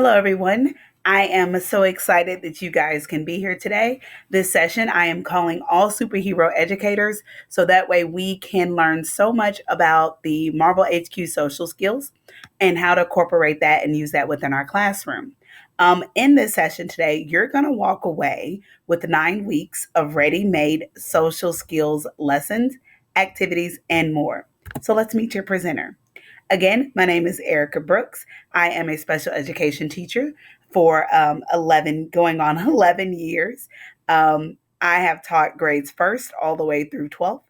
Hello, everyone. I am so excited that you guys can be here today. This session, I am calling all superhero educators so that way we can learn so much about the Marvel HQ social skills and how to incorporate that and use that within our classroom. In this session today, you're going to walk away with 9 weeks of ready made social skills lessons, activities, and more. So let's meet your presenter. Again, my name is Erica Brooks. I am a special education teacher for 11, going on 11 years. I have taught grades first all the way through 12th.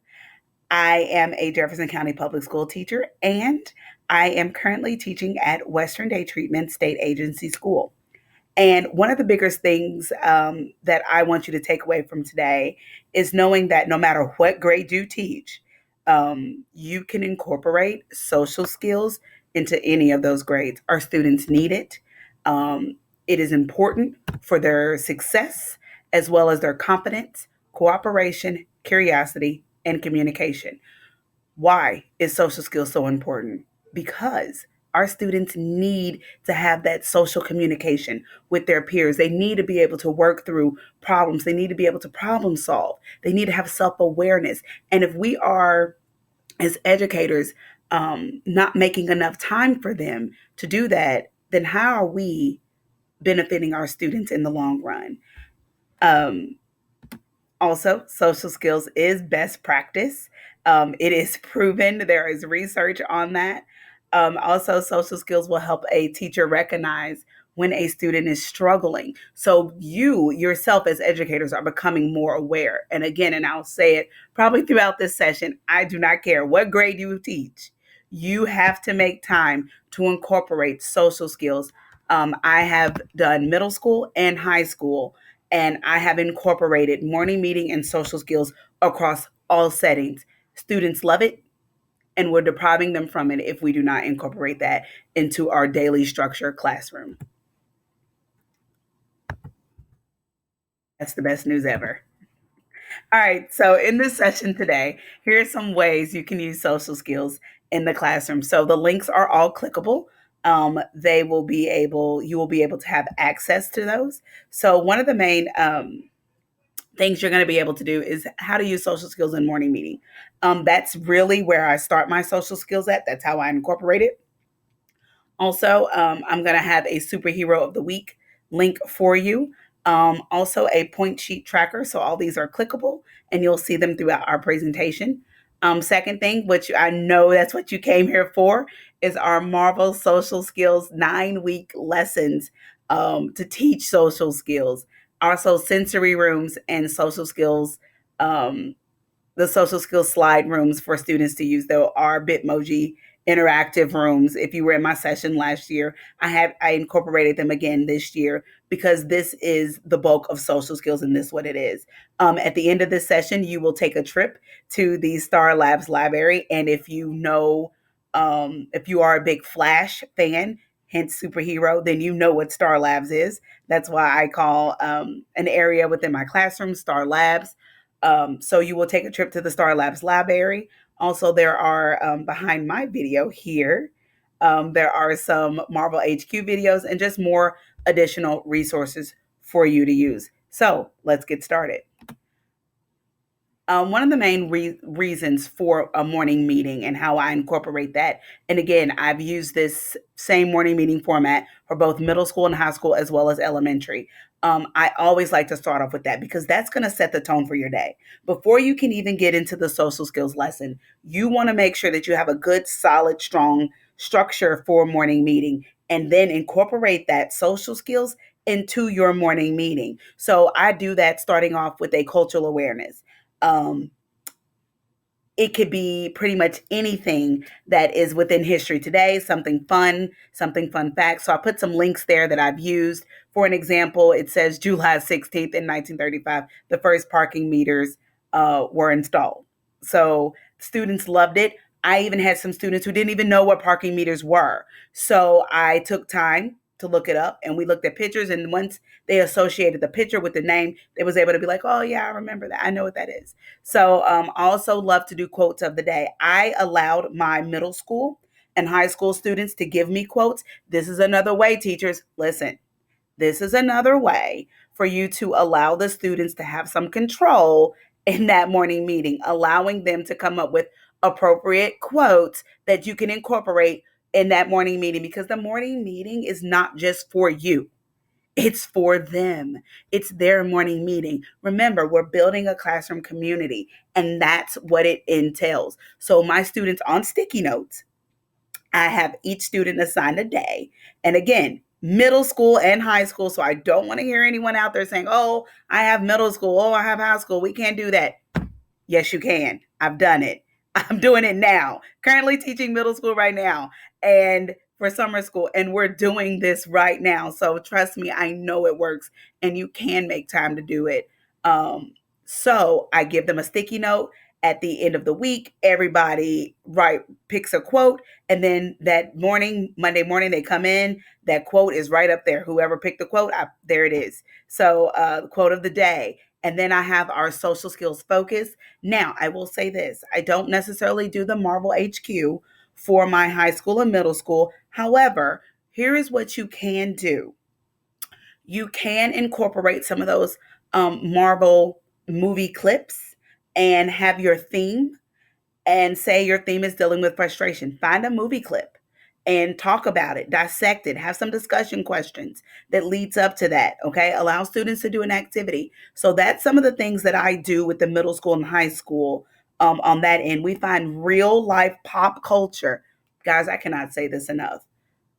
I am a Jefferson County Public School teacher, and I am currently teaching at Western Day Treatment State Agency School. And one of the biggest things that I want you to take away from today is knowing that no matter what grade you teach, you can incorporate social skills into any of those grades. Our students need it. It is important for their success as well as their confidence, cooperation, curiosity, and communication. Why is social skills so important? Because our students need to have that social communication with their peers. They need to be able to work through problems. They need to be able to problem solve. They need to have self awareness. And if we are, as educators, not making enough time for them to do that, then how are we benefiting our students in the long run? Um, Also, social skills is best practice. It is proven. There is research on that. Also, social skills will help a teacher recognize when a student is struggling. So, you yourself, as educators, are becoming more aware. And again, and I'll say it probably throughout this session, I do not care what grade you teach, you have to make time to incorporate social skills. I have done middle school and high school, and I have incorporated morning meeting and social skills across all settings. Students love it, and we're depriving them from it if we do not incorporate that into our daily structure classroom. That's the best news ever. All right, so in this session today, here are some ways you can use social skills in the classroom. So the links are all clickable. You will be able to have access to those. So one of the main things you're going to be able to do is how to use social skills in morning meeting. That's really where I start my social skills at. That's how I incorporate it. Also, I'm going to have a superhero of the week link for you. Also, a point sheet tracker. So, all these are clickable and you'll see them throughout our presentation. Second thing, which I know that's what you came here for, is our Marvel Social Skills 9 week lessons to teach social skills. Also, sensory rooms and social skills. The social skills slide rooms for students to use. There are Bitmoji interactive rooms. If you were in my session last year, I incorporated them again this year because this is the bulk of social skills and this is what it is. At the end of this session, you will take a trip to the Star Labs library. And if you are a big Flash fan, hence superhero, then you know what Star Labs is. That's why I call an area within my classroom Star Labs. So you will take a trip to the Star Labs library. Also, there are behind my video here, there are some Marvel HQ videos and just more additional resources for you to use. So let's get started. One of the main reasons for a morning meeting and how I incorporate that, and again, I've used this same morning meeting format for both middle school and high school as well as elementary. I always like to start off with that because that's going to set the tone for your day. Before you can even get into the social skills lesson, you want to make sure that you have a good, solid, strong structure for a morning meeting and then incorporate that social skills into your morning meeting. So I do that starting off with a cultural awareness. Um, it could be pretty much anything that is within history today, something fun facts. So I put some links there that I've used. For an example, it says July 16th in 1935, the first parking meters were installed. So students loved it. I even had some students who didn't even know what parking meters were. So I took time to look it up and we looked at pictures. And once they associated the picture with the name, they was able to be like, oh yeah, I remember that. I know what that is. So I also love to do quotes of the day. I allowed my middle school and high school students to give me quotes. This is another way, teachers. Listen, this is another way for you to allow the students to have some control in that morning meeting, allowing them to come up with appropriate quotes that you can incorporate in that morning meeting, because the morning meeting is not just for you. It's for them. It's their morning meeting. Remember, we're building a classroom community, and that's what it entails. So, my students on sticky notes, I have each student assigned a day. And again, middle school and high school. So, I don't want to hear anyone out there saying, oh, I have middle school. Oh, I have high school. We can't do that. Yes, you can. I've done it. I'm doing it now. Currently teaching middle school right now and for summer school. And we're doing this right now. So trust me, I know it works and you can make time to do it. So I give them a sticky note at the end of the week. Everybody picks a quote. And then that morning, Monday morning, they come in. That quote is right up there. Whoever picked the quote, there it is. So the quote of the day. And then I have our social skills focus. Now, I will say this. I don't necessarily do the Marvel HQ for my high school and middle school. However, here is what you can do. You can incorporate some of those Marvel movie clips and have your theme, and say your theme is dealing with frustration. Find a movie clip and talk about it, dissect it, have some discussion questions that leads up to that, okay? Allow students to do an activity. So that's some of the things that I do with the middle school and high school on that end. We find real life pop culture. Guys, I cannot say this enough.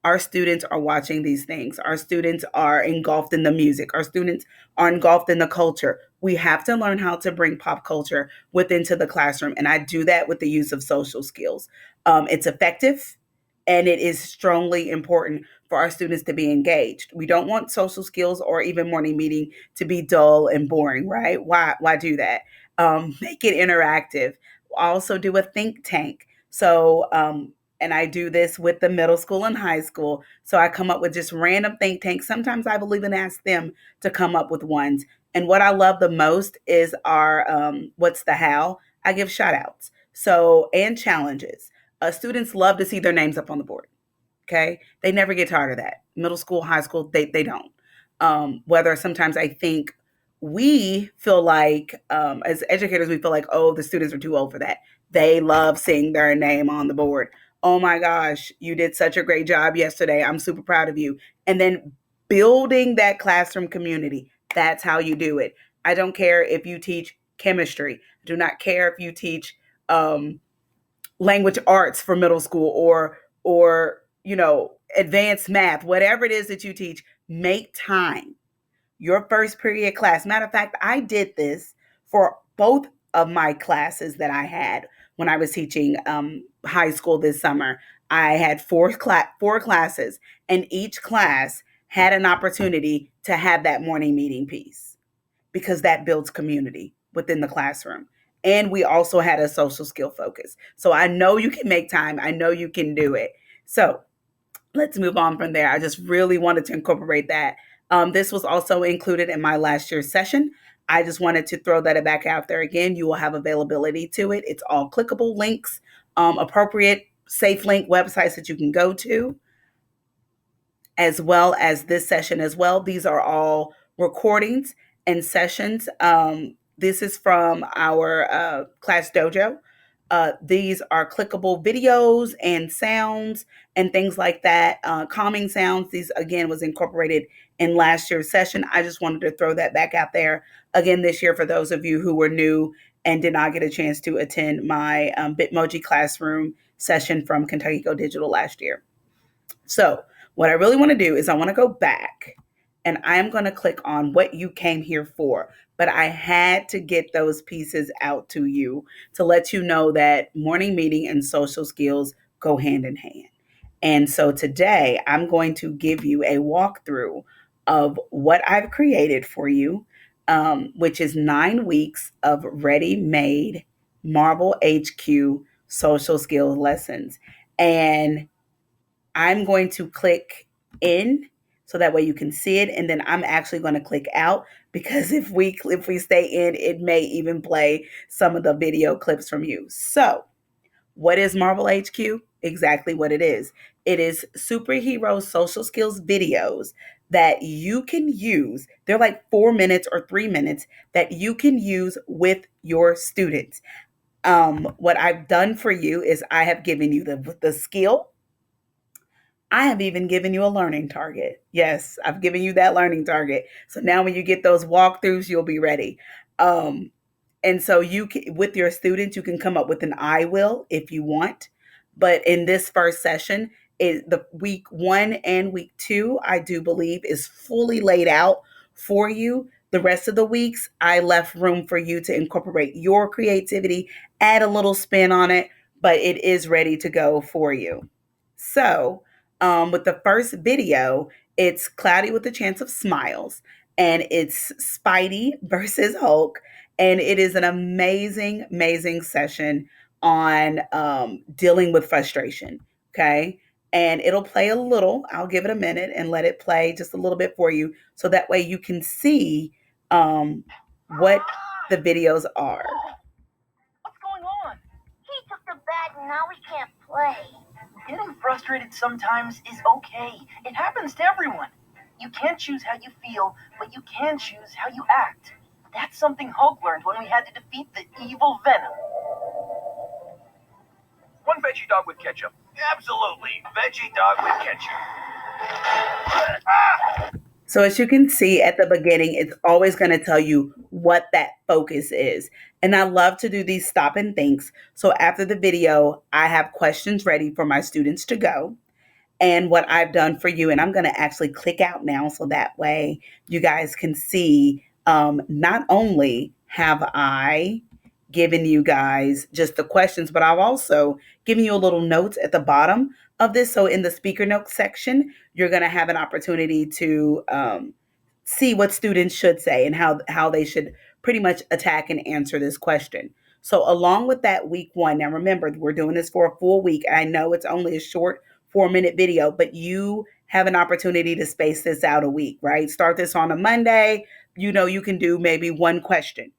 Our students are watching these things. Our students are engulfed in the music. Our students are engulfed in the culture. We have to learn how to bring pop culture into the classroom. And I do that with the use of social skills. It's effective and it is strongly important for our students to be engaged. We don't want social skills or even morning meeting to be dull and boring, right? Why do that? Make it interactive. Also do a think tank. So, and I do this with the middle school and high school. So I come up with just random think tanks. Sometimes I will even ask them to come up with ones. And what I love the most is our what's the how? I give shout outs. So, and challenges. Students love to see their names up on the board. Okay. They never get tired of that. Middle school, high school, they don't. Whether sometimes I think we feel like, as educators, we feel like, oh, the students are too old for that. They love seeing their name on the board. Oh my gosh, you did such a great job yesterday. I'm super proud of you. And then building that classroom community. That's how you do it. I don't care if you teach chemistry. I do not care if you teach language arts for middle school or advanced math, whatever it is that you teach. Make time your first period class. Matter of fact, I did this for both of my classes that I had when I was teaching high school this summer. I had four classes, and each class had an opportunity to have that morning meeting piece, because that builds community within the classroom. And we also had a social skill focus. So I know you can make time. I know you can do it. So let's move on from there. I just really wanted to incorporate that. This was also included in my last year's session. I just wanted to throw that back out there again. You will have availability to it. It's all clickable links, appropriate, safe link websites that you can go to, as well as this session as well. These are all recordings and sessions. This is from our class dojo. These are clickable videos and sounds and things like that. Calming sounds. These again was incorporated in last year's session. I just wanted to throw that back out there again this year for those of you who were new and did not get a chance to attend my Bitmoji classroom session from Kentucky Go Digital last year. So what I really want to do is I want to go back and I'm going to click on what you came here for. But I had to get those pieces out to you to let you know that morning meeting and social skills go hand in hand. And so today I'm going to give you a walkthrough of what I've created for you, which is 9 weeks of ready-made Marvel HQ social skills lessons. And I'm going to click in so that way you can see it, and then I'm actually going to click out, because if we stay in, it may even play some of the video clips from you. So What is Marvel HQ? Exactly what it is. It is superhero social skills videos that you can use. They're like 4 minutes or 3 minutes that you can use with your students. What I've done for you is I have given you the skill. I have even given you a learning target. Yes, I've given you that learning target. So now when you get those walkthroughs, you'll be ready. Um, and so you can, with your students, you can come up with an I will if you want. But in this first session, is the week 1 and week 2, I do believe, is fully laid out for you. The rest of the weeks, I left room for you to incorporate your creativity, add a little spin on it, but it is ready to go for you. So, with the first video, it's Cloudy with a Chance of Smiles, and it's Spidey versus Hulk, and it is an amazing, amazing session on dealing with frustration. Okay. And it'll play a little. I'll give it a minute and let it play just a little bit for you so that way you can see um, what the videos are. What's going on? He took the bat and now we can't play. Getting frustrated sometimes is okay. It happens to everyone. You can't choose how you feel, but you can choose how you act. That's something Hulk learned when we had to defeat the evil Venom. One veggie dog with ketchup. Absolutely, veggie dog with ketchup. So as you can see at the beginning, it's always going to tell you what that focus is. And I love to do these stop and thinks. So after the video, I have questions ready for my students to go and what I've done for you. And I'm going to actually click out now so that way you guys can see not only have I given you guys just the questions, but I've also given you a little notes at the bottom of this. So in the speaker notes section, you're going to have an opportunity to see what students should say and how they should pretty much attack and answer this question. So along with that week 1, now remember we're doing this for a full week. I know it's only a short 4 minute video, but you have an opportunity to space this out a week, right? Start this on a Monday. You know, you can do maybe one question.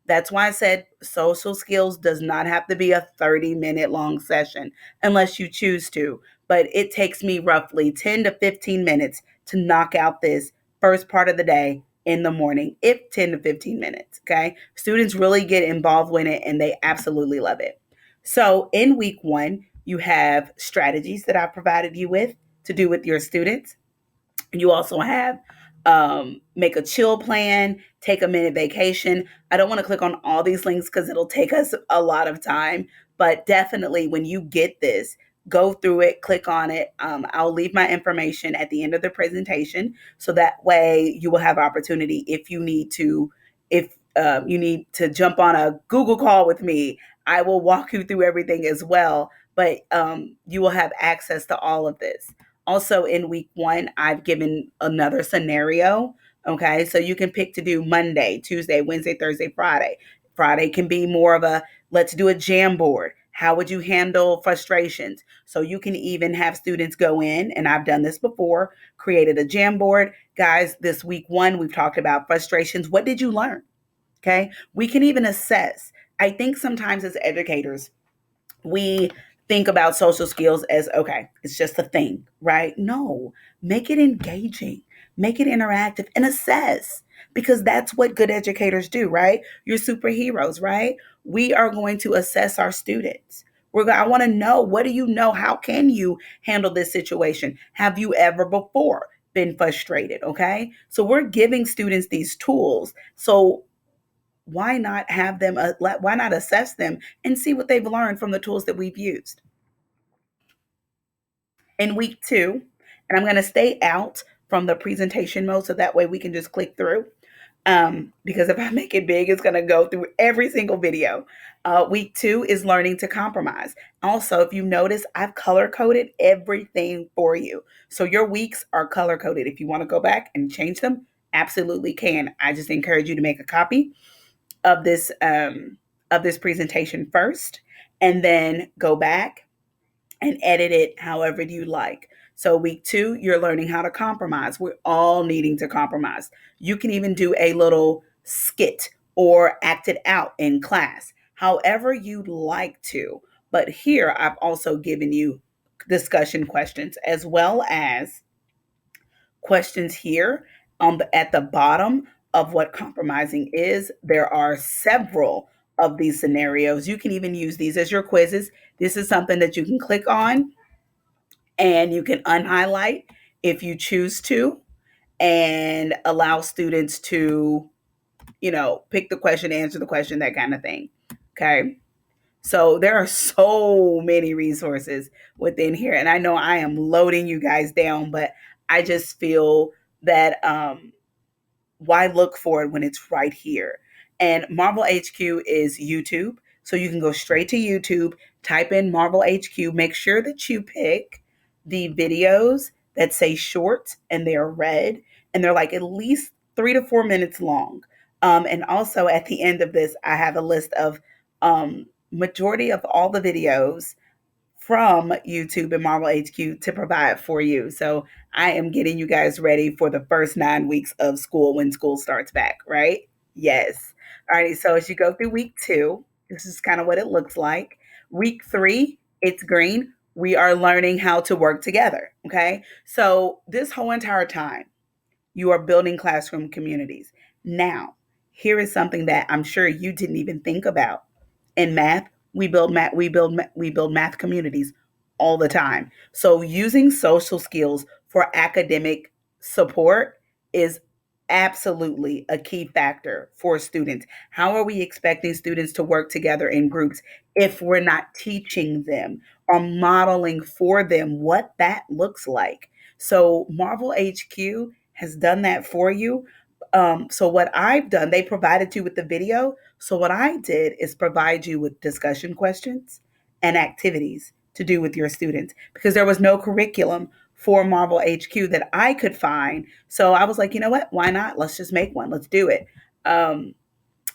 That's why I said social skills does not have to be a 30-minute long session unless you choose to. But it takes me roughly 10 to 15 minutes to knock out this first part of the day in the morning, if 10 to 15 minutes. Okay. Students really get involved with it and they absolutely love it. So in week 1, you have strategies that I provided you with to do with your students. You also have make a chill plan, take a minute vacation. I don't want to click on all these links because it'll take us a lot of time, but definitely when you get this, go through it, click on it. I'll leave my information at the end of the presentation so that way you will have opportunity if you need to, if you need to jump on a Google call with me. I will walk you through everything as well, but you will have access to all of this. Also, in week 1, I've given another scenario. Okay, so you can pick to do Monday, Tuesday, Wednesday, Thursday, Friday. Friday can be more of a let's do a jam board. How would you handle frustrations? So you can even have students go in, and I've done this before, created a jam board. Guys, this week 1, we've talked about frustrations. What did you learn? Okay, we can even assess. I think sometimes as educators, we think about social skills as okay, it's just a thing, right? No, make it engaging, make it interactive, and assess because that's what good educators do, right? You're superheroes, right? We are going to assess our students. I want to know, what do you know? How can you handle this situation? Have you ever before been frustrated? Okay. So we're giving students these tools. So why not have them why not assess them and see what they've learned from the tools that we've used in week 2. And I'm going to stay out from the presentation mode so that way we can just click through, because if I make it big it's going to go through every single video. Week 2 is learning to compromise. Also, if you notice, I've color coded everything for you, so your weeks are color coded. If you want to go back and change them, absolutely can. I just encourage you to make a copy of this presentation first and then go back and edit it however you like. So week 2, you're learning how to compromise. We're all needing to compromise. You can even do a little skit or act it out in class, however you'd like to. But here I've also given you discussion questions as well as questions here on at the bottom of what compromising is. There are several of these scenarios. You can even use these as your quizzes. This is something that you can click on and you can unhighlight if you choose to, and allow students to, pick the question, answer the question, that kind of thing. Okay. So there are so many resources within here. And I know I am loading you guys down, but I just feel that why look for it when it's right here? And Marvel HQ is YouTube. So you can go straight to YouTube, type in Marvel HQ, make sure that you pick the videos that say short and they're red and they're like at least 3 to 4 minutes long. And also at the end of this, I have a list of majority of all the videos from YouTube and Marvel HQ to provide for you. So I am getting you guys ready for the first 9 weeks of school when school starts back, right? Yes. All righty. So as you go through week 2, this is kind of what it looks like. Week 3, it's green. We are learning how to work together. Okay. So this whole entire time, you are building classroom communities. Now, here is something that I'm sure you didn't even think about. In math, we build math communities all the time. So using social skills for academic support is absolutely a key factor for students. How are we expecting students to work together in groups if we're not teaching them or modeling for them what that looks like? So Marvel HQ has done that for you. So what I've done, they provided you with the video. So what I did is provide you with discussion questions and activities to do with your students because there was no curriculum for Marvel HQ that I could find. So I was like, you know what? Why not? Let's just make one. Let's do it.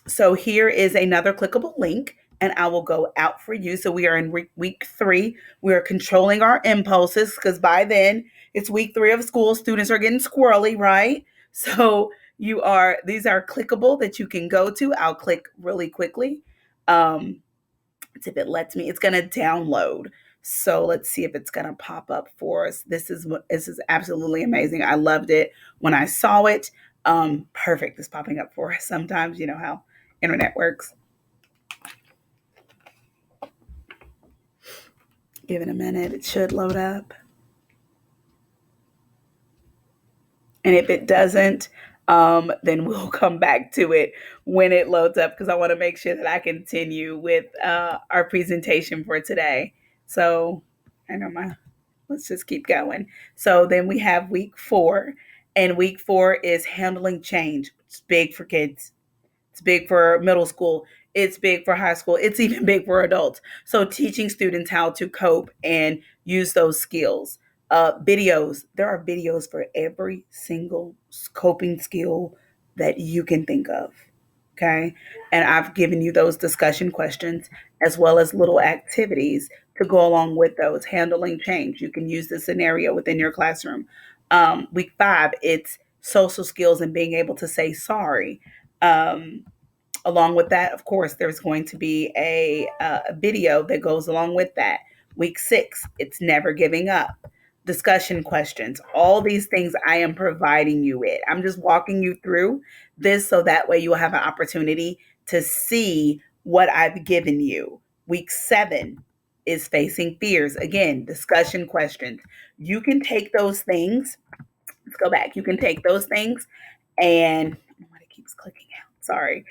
So here is another clickable link, and I will go out for you. So we are in week 3. We are controlling our impulses because by then it's week 3 of school. Students are getting squirrely, right? So these are clickable that you can go to. I'll click really quickly. Um, if it lets me, it's going to download. So let's see if it's going to pop up for us. This is absolutely amazing. I loved it when I saw it. Perfect. It's popping up for us. Sometimes you know how internet works. Give it a minute. It should load up. And if it doesn't, then we'll come back to it when it loads up because I want to make sure that I continue with our presentation for today. So I know let's just keep going. So then we have week 4, and week 4 is handling change. It's big for kids. It's big for middle school. It's big for high school. It's even big for adults. So teaching students how to cope and use those skills. Videos. There are videos for every single coping skill that you can think of. Okay. And I've given you those discussion questions as well as little activities to go along with those. Handling change. You can use the scenario within your classroom. Week 5, it's social skills and being able to say sorry. Um, Along with that, of course, there's going to be a video that goes along with that. Week 6, it's never giving up. Discussion questions, all these things I am providing you with. I'm just walking you through this so that way you will have an opportunity to see what I've given you. Week 7 is facing fears. Again, discussion questions. You can take those things. Let's go back. You can take those things and it keeps clicking out. Sorry,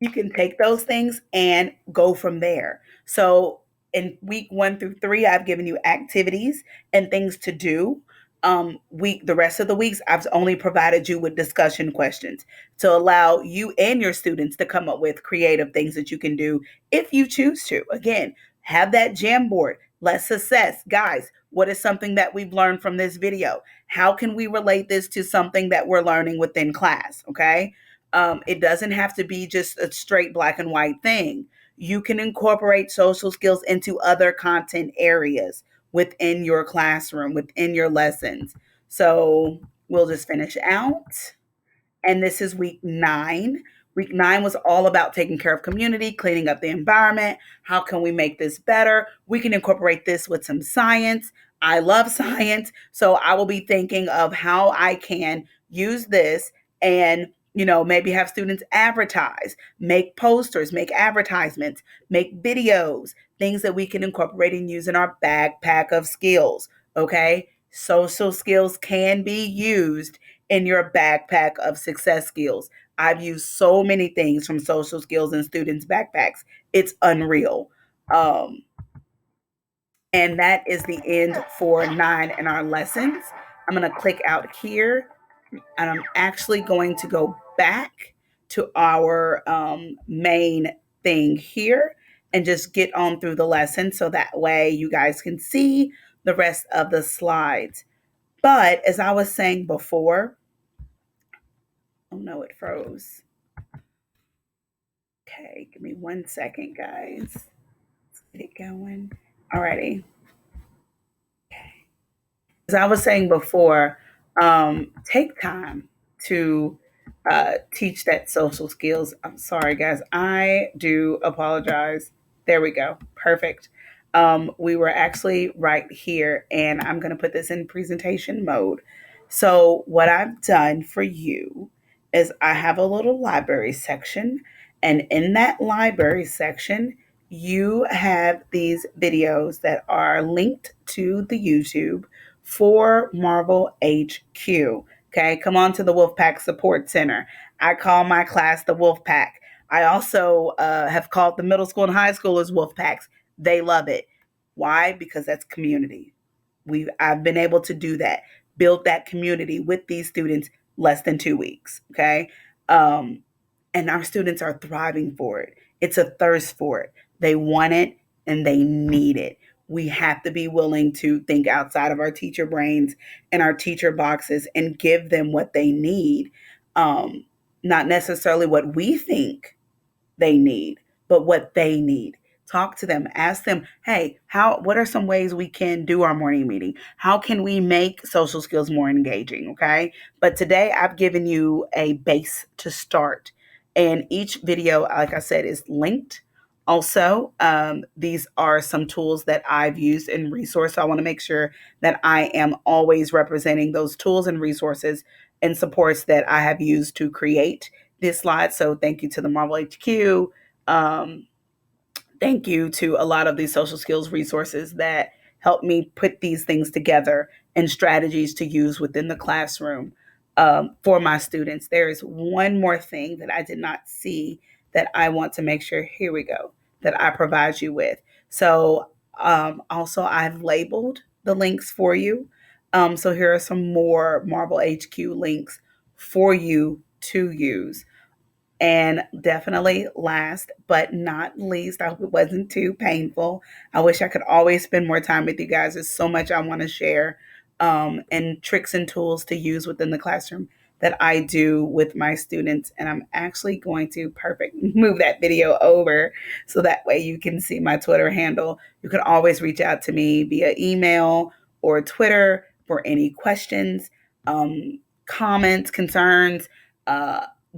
you can take those things and go from there. So in week 1 through 3, I've given you activities and things to do. The rest of the weeks, I've only provided you with discussion questions to allow you and your students to come up with creative things that you can do if you choose to. Again, have that jam board. Let's assess, guys, what is something that we've learned from this video? How can we relate this to something that we're learning within class? Okay. It doesn't have to be just a straight black and white thing. You can incorporate social skills into other content areas within your classroom, within your lessons. So we'll just finish out. And this is week 9. Week 9 was all about taking care of community, cleaning up the environment. How can we make this better? We can incorporate this with some science. I love science. So I will be thinking of how I can use this and maybe have students advertise, make posters, make advertisements, make videos, things that we can incorporate and use in our backpack of skills. Okay. Social skills can be used in your backpack of success skills. I've used so many things from social skills in students' backpacks. It's unreal. Um, and that is the end for 9 in our lessons. I'm going to click out here and I'm actually going to go back to our main thing here and just get on through the lesson so that way you guys can see the rest of the slides. But as I was saying before, oh no, it froze. Okay, give me 1 second, guys. Let's get it going. Alrighty. As I was saying before, take time to teach that social skills. I'm sorry, guys. I do apologize. There we go. Perfect. We were actually right here, and I'm going to put this in presentation mode. So, what I've done for you is I have a little library section, and in that library section, you have these videos that are linked to the YouTube for Marvel HQ. Okay, come on to the Wolfpack Support Center. I call my class the Wolfpack. I also have called the middle school and high schoolers Wolfpacks. They love it. Why? Because that's community. I've been able to do that, build that community with these students less than 2 weeks. Okay, um, and our students are thriving for it. It's a thirst for it. They want it and they need it. We have to be willing to think outside of our teacher brains and our teacher boxes and give them what they need, um, not necessarily what we think they need, but what they need. Talk to them, ask them, hey, what are some ways we can do our morning meeting? How can we make social skills more engaging? Okay. But today I've given you a base to start. And each video, like I said, is linked. Also, these are some tools that I've used and resources. So I want to make sure that I am always representing those tools and resources and supports that I have used to create this slide. So thank you to the Marvel HQ. Um, Thank you to a lot of these social skills resources that help me put these things together and strategies to use within the classroom for my students. There is one more thing that I did not see that I want to make sure, here we go, that I provide you with. So also I've labeled the links for you. So here are some more Marvel HQ links for you to use. And definitely last but not least, I hope it wasn't too painful. I wish I could always spend more time with you guys. There's so much I want to share and tricks and tools to use within the classroom that I do with my students. And I'm actually going to move that video over so that way you can see my Twitter handle. You can always reach out to me via email or Twitter for any questions, comments, concerns.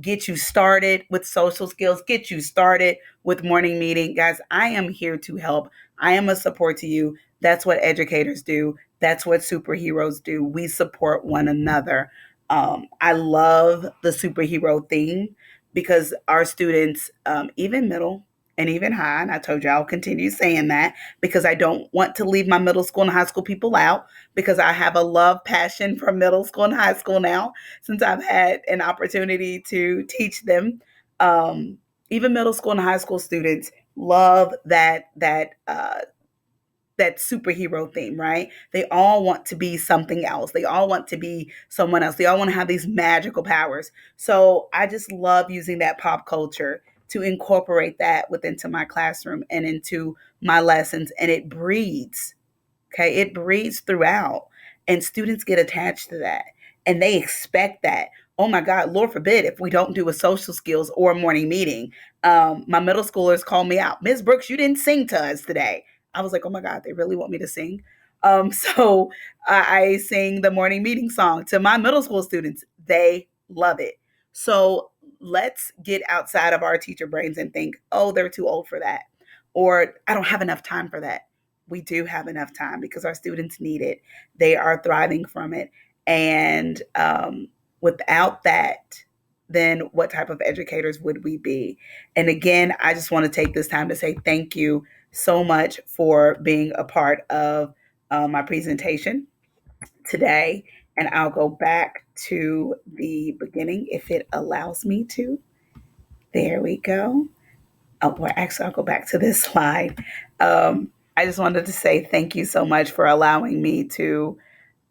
Get you started with social skills, get you started with morning meeting. Guys, I am here to help. I am a support to you. That's what educators do. That's what superheroes do. We support one another. I love the superhero theme because our students, even middle and even high, and I told you I'll continue saying that because I don't want to leave my middle school and high school people out because I have a love passion for middle school and high school now since I've had an opportunity to teach them. Even middle school and high school students love that superhero theme, right? They all want to be something else. They all want to be someone else. They all want to have these magical powers. So I just love using that pop culture to incorporate that into my classroom and into my lessons, and it breeds. Okay, it breeds throughout, and students get attached to that, and they expect that. Oh my God, Lord forbid if we don't do a social skills or a morning meeting. My middle schoolers call me out, Ms. Brooks, you didn't sing to us today. I was like, oh my God, they really want me to sing. So I sing the morning meeting song to my middle school students. They love it. So let's get outside of our teacher brains and think, oh, they're too old for that, or I don't have enough time for that. We do have enough time because our students need it. They are thriving from it. And without that, then what type of educators would we be? And again, I just want to take this time to say thank you so much for being a part of my presentation today. And I'll go back to the beginning if it allows me to. There we go. Oh, well, actually, I'll go back to this slide. I just wanted to say thank you so much for allowing me to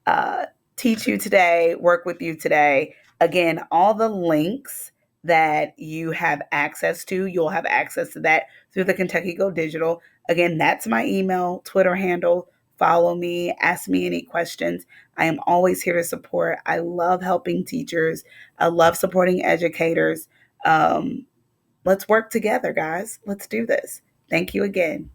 uh, teach you today, work with you today. Again, all the links that you have access to, you'll have access to that through the Kentucky Go Digital. Again, that's my email, Twitter handle. Follow me, ask me any questions. I am always here to support. I love helping teachers, I love supporting educators. Let's work together, guys. Let's do this. Thank you again.